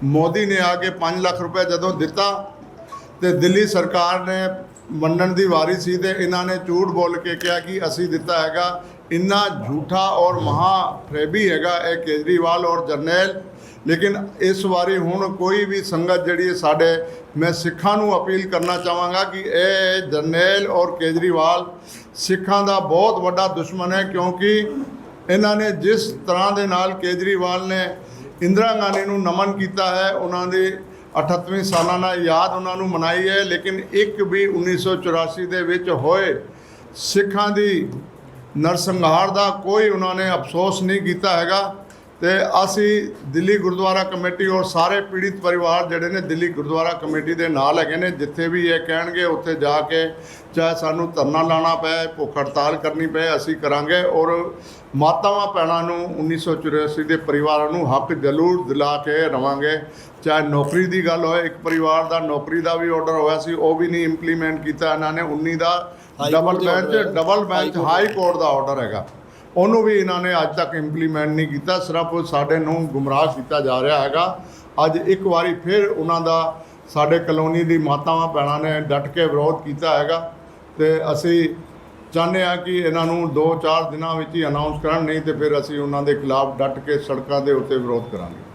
ਮੋਦੀ ਨੇ ਆ ਕੇ 5 ਲੱਖ ਰੁਪਏ ਜਦੋਂ ਦਿੱਤਾ ਤੇ ਦਿੱਲੀ ਸਰਕਾਰ ਨੇ ਵੰਡਣ ਦੀ ਵਾਰੀ ਸੀ ਤੇ ਇਹਨਾਂ ਨੇ ਝੂਠ ਬੋਲ ਕੇ ਕਿਹਾ ਕਿ ਅਸੀਂ ਦਿੱਤਾ ਹੈਗਾ। ਇੰਨਾ ਝੂਠਾ ਔਰ ਮਹਾ ਫਰੇਬੀ ਹੈਗਾ ਇਹ ਕੇਜਰੀਵਾਲ ਔਰ ਜਰਨੈਲ। ਲੇਕਿਨ ਇਸ ਵਾਰੀ ਹੁਣ ਕੋਈ ਵੀ ਸੰਗਤ ਜਿਹੜੀ ਸਾਡੇ, ਮੈਂ ਸਿੱਖਾਂ ਨੂੰ ਅਪੀਲ ਕਰਨਾ ਚਾਹਾਂਗਾ ਕਿ ਇਹ ਜਰਨੈਲ ਔਰ ਕੇਜਰੀਵਾਲ ਸਿੱਖਾਂ ਦਾ ਬਹੁਤ ਵੱਡਾ ਦੁਸ਼ਮਣ ਹੈ, ਕਿਉਂਕਿ ਇਹਨਾਂ ਨੇ ਜਿਸ ਤਰ੍ਹਾਂ ਦੇ ਨਾਲ ਕੇਜਰੀਵਾਲ ਨੇ ਇੰਦਰਾ ਗਾਂਧੀ ਨੂੰ ਨਮਨ ਕੀਤਾ ਹੈ, ਉਹਨਾਂ ਦੀ 38ਵੀਂ ਸਾਲਾਨਾ ਯਾਦ ਉਹਨਾਂ ਨੂੰ ਮਨਾਈ ਹੈ, ਲੇਕਿਨ ਇੱਕ ਵੀ 1984 ਦੇ ਵਿੱਚ ਹੋਏ ਸਿੱਖਾਂ ਦੀ ਨਰਸੰਹਾਰ ਦਾ ਕੋਈ ਉਹਨਾਂ ਨੇ ਅਫਸੋਸ ਨਹੀਂ ਕੀਤਾ ਹੈਗਾ। ਤੇ ਅਸੀਂ ਦਿੱਲੀ ਗੁਰਦੁਆਰਾ ਕਮੇਟੀ ਔਰ ਸਾਰੇ ਪੀੜਿਤ ਪਰਿਵਾਰ ਜਿਹੜੇ ਨੇ ਦਿੱਲੀ ਗੁਰਦੁਆਰਾ ਕਮੇਟੀ ਦੇ ਨਾਲ ਹੈਗੇ ਨੇ। ਜਿੱਥੇ ਵੀ ਇਹ ਕਹਿਣਗੇ ਉੱਥੇ ਜਾ ਕੇ, ਚਾਹੇ ਸਾਨੂੰ ਧਰਨਾ ਲਾਉਣਾ ਪਏ, ਭੁੱਖ ਹੜਤਾਲ ਕਰਨੀ ਪਏ, ਅਸੀਂ ਕਰਾਂਗੇ। ਔਰ ਮਾਤਾਵਾਂ ਭੈਣਾਂ ਨੂੰ 1984 ਦੇ ਪਰਿਵਾਰਾਂ ਨੂੰ ਹੱਕ ਜ਼ਰੂਰ ਦਿਲਾ ਕੇ ਰਵਾਂਗੇ। ਚਾਹੇ ਨੌਕਰੀ ਦੀ ਗੱਲ ਹੋਏ, ਇੱਕ ਪਰਿਵਾਰ ਦਾ ਨੌਕਰੀ ਦਾ ਵੀ ਆਰਡਰ ਹੋਇਆ ਸੀ, ਉਹ ਵੀ ਨਹੀਂ ਇੰਪਲੀਮੈਂਟ ਕੀਤਾ ਇਹਨਾਂ ਨੇ। 19 ਦਾ ਡਬਲ ਬੈਂਚ ਹਾਈ ਕੋਰਟ ਦਾ ਆਰਡਰ ਹੈਗਾ, ਉਹਨੂੰ ਵੀ ਇਹਨਾਂ ਨੇ ਅੱਜ ਤੱਕ ਇੰਪਲੀਮੈਂਟ ਨਹੀਂ ਕੀਤਾ। ਸਿਰਫ ਸਾਡੇ ਨੂੰ ਗੁੰਮਰਾਹ ਕੀਤਾ ਜਾ ਰਿਹਾ ਹੈਗਾ ਅੱਜ ਇੱਕ ਵਾਰੀ ਫਿਰ ਉਹਨਾਂ ਦਾ ਸਾਡੇ ਕਲੋਨੀ ਦੀ ਮਾਤਾਵਾਂ ਭੈਣਾਂ ਨੇ ਡਟ ਕੇ ਵਿਰੋਧ ਕੀਤਾ ਹੈਗਾ ਤੇ ਅਸੀਂ ਚਾਹੁੰਦੇ ਹਾਂ ਕਿ ਇਹਨਾਂ ਨੂੰ 2-4 ਦਿਨਾਂ ਵਿੱਚ ਹੀ ਅਨਾਉਂਸ ਕਰਨ, ਨਹੀਂ ਤੇ ਫਿਰ ਅਸੀਂ ਉਹਨਾਂ ਦੇ ਖਿਲਾਫ ਡਟ ਕੇ ਸੜਕਾਂ ਦੇ ਉੱਤੇ ਵਿਰੋਧ ਕਰਾਂਗੇ।